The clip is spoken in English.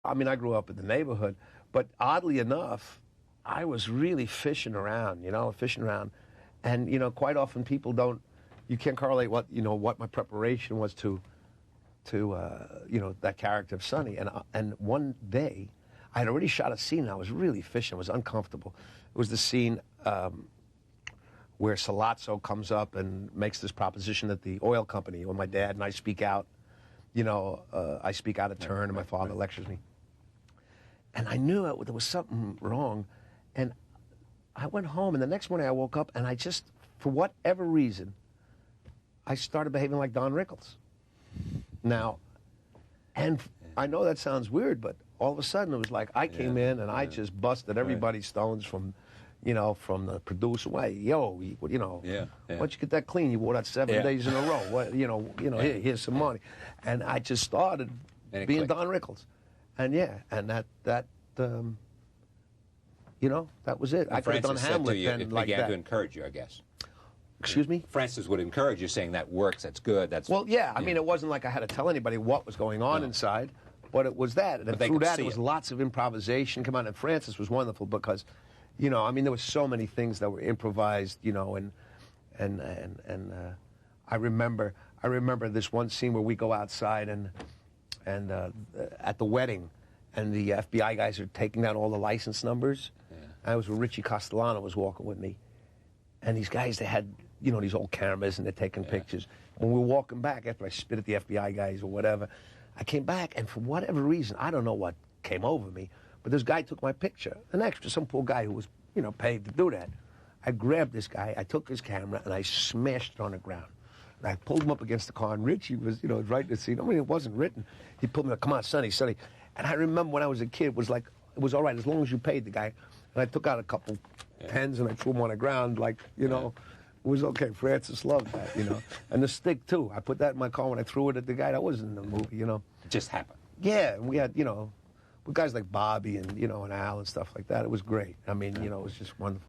I mean, I grew up in the neighborhood, but oddly enough, I was really fishing around, and quite often people don't. You can't correlate what my preparation was to that character of Sonny. And one day, I had already shot a scene. And I was really fishing. I was uncomfortable. It was the scene where Sollozzo comes up and makes this proposition at the oil company. When my dad and I speak out, I speak out of turn, and my father lectures me. And I knew there was something wrong, and I went home. And the next morning, I woke up, and I just, for whatever reason, I started behaving like Don Rickles. Now, and I know that sounds weird, but all of a sudden it was like I came in and I just busted everybody's stones from the producer. Why, why don't you get that clean? You wore that 7 days in a row. What, here's some money, and I just started being Don Rickles, and that was it. I could have done Hamlet then like that. Began to encourage you, I guess. Excuse me? Francis would encourage you, saying that works, that's good, that's... Well, yeah, I mean, it wasn't like I had to tell anybody what was going on inside, but it was that. And through that, there was lots of improvisation. Come on, and Francis was wonderful because, I mean, there were so many things that were improvised, and I remember this one scene where we go outside and at the wedding, and the FBI guys are taking down all the license numbers. I was with Richie Castellano was walking with me. And these guys, they had, these old cameras, and they're taking pictures. When we were walking back, after I spit at the FBI guys or whatever, I came back, and for whatever reason, I don't know what came over me, but this guy took my picture. An extra, some poor guy who was, paid to do that. I grabbed this guy, I took his camera, and I smashed it on the ground. And I pulled him up against the car, and Richie was, right in the scene. I mean, it wasn't written. He pulled me up, come on, Sonny. And I remember when I was a kid, it was like, it was all right as long as you paid the guy. And I took out a couple pens and I threw them on the ground, like, it was okay. Francis loved that, And the stick, too. I put that in my car when I threw it at the guy. That wasn't in the movie, It just happened. Yeah, and we had, with guys like Bobby and, and Al and stuff like that. It was great. I mean, it was just wonderful.